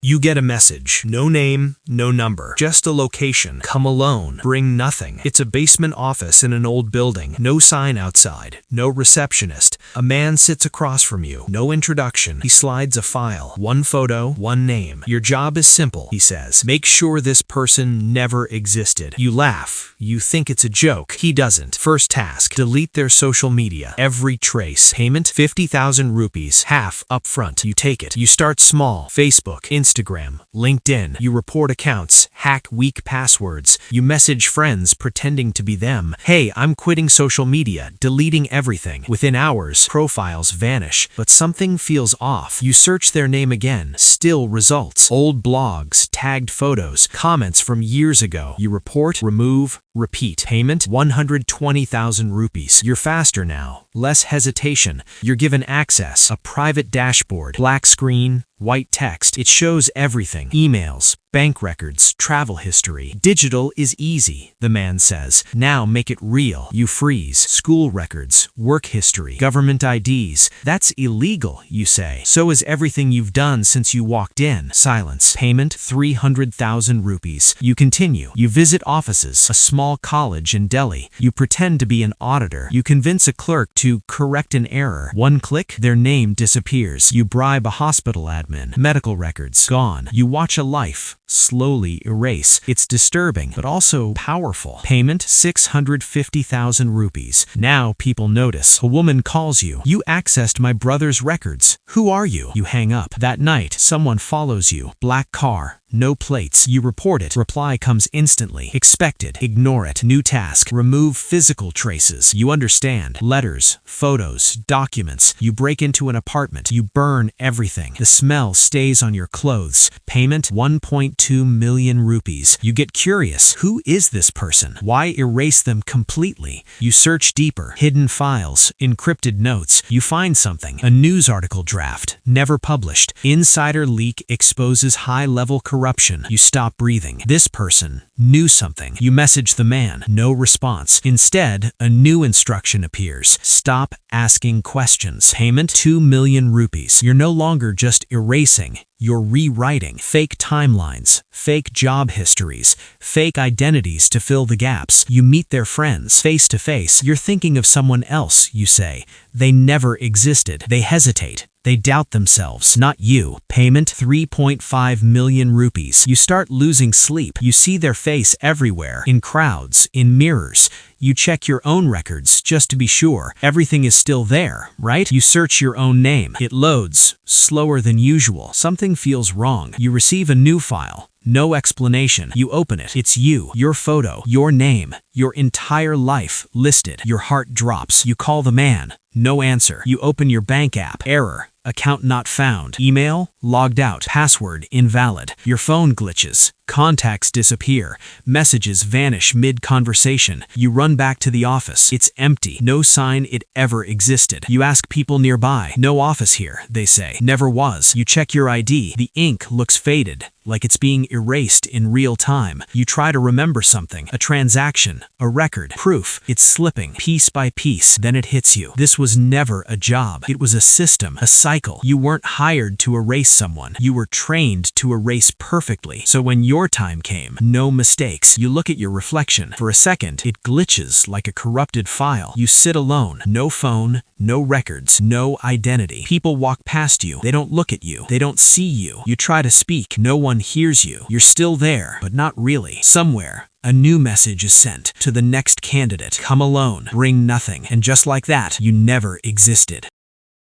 You get a message. No name, no number. Just a location. Come alone. Bring nothing. It's a basement office in an old building. No sign outside. No receptionist. A man sits across from you. No introduction. He slides a file. One photo, one name. Your job is simple, he says. Make sure this person never existed. You laugh. You think it's a joke. He doesn't. First task. Delete their social media. Every trace. Payment 50,000 rupees. Half up front. You take it. You start small. Facebook, Instagram, LinkedIn. You report accounts, hack weak passwords. You message friends pretending to be them. Hey, I'm quitting social media, deleting everything. Within hours, profiles vanish, but something feels off. You search their name again. Still results. Old blogs, tagged photos, comments from years ago. You report, remove, repeat. Payment 120,000 rupees. You're faster now. Less hesitation. You're given access. A private dashboard. Black screen. White text. It shows everything. Emails, bank records, travel history. Digital is easy, the man says. Now make it real. You freeze. School records, work history, government IDs. That's illegal, you say. So is everything you've done since you walked in. Silence. Payment 300,000 rupees. You continue. You visit offices, a small college in Delhi. You pretend to be an auditor. You convince a clerk to correct an error. One click, their name disappears. You bribe a hospital admin. Medical records gone. You watch a life slowly erase. It's disturbing, but also powerful. Payment 650,000 rupees. Now people notice. A woman calls you. You accessed my brother's records. Who are you? You hang up. That night, someone follows you. Black car. No plates. You report it. Reply comes instantly. Expected. Ignore it. New task. Remove physical traces. You understand. Letters, photos, documents. You break into an apartment. You burn everything. The smell stays on your clothes. Payment 1.2 million rupees. You get curious. Who is this person? Why erase them completely? You search deeper. Hidden files, encrypted notes. You find something. A news article draft. Never published. Insider leak exposes high-level corruption. You stop breathing. This person knew something. You message the man. No response. Instead, a new instruction appears. Stop asking questions. Payment 2 million rupees. You're no longer just erasing. You're rewriting. Fake timelines, fake job histories, fake identities to fill the gaps. You meet their friends face to face. You're thinking of someone else, you say. They never existed. They hesitate. They doubt themselves, not you. Payment 3.5 million rupees. You start losing sleep. You see their face everywhere, in crowds, in mirrors. You check your own records just to be sure. Everything is still there, right? You search your own name. It loads, slower than usual. Something feels wrong. You receive a new file. No explanation. You open it. It's you, your photo, your name, your entire life listed. Your heart drops. You call the man. No answer. You open your bank app. Error. Account not found. Email logged out. Password invalid. Your phone glitches. Contacts disappear. Messages vanish mid-conversation. You run back to the office. It's empty. No sign it ever existed. You ask people nearby. No office here, they say. Never was. You check your ID. The ink looks faded, like it's being erased in real time. You try to remember something. A transaction. A record. Proof. It's slipping piece by piece. Then it hits you. This was never a job. It was a system. A cycle. You weren't hired to erase someone. You were trained to erase perfectly. So when your time came, no mistakes. You look at your reflection. For a second, it glitches like a corrupted file. You sit alone. No phone, no records, no identity. People walk past you. They don't look at you. They don't see you. You try to speak. No one hears you. You're still there, but not really. Somewhere, a new message is sent to the next candidate. Come alone. Bring nothing. And just like that, you never existed.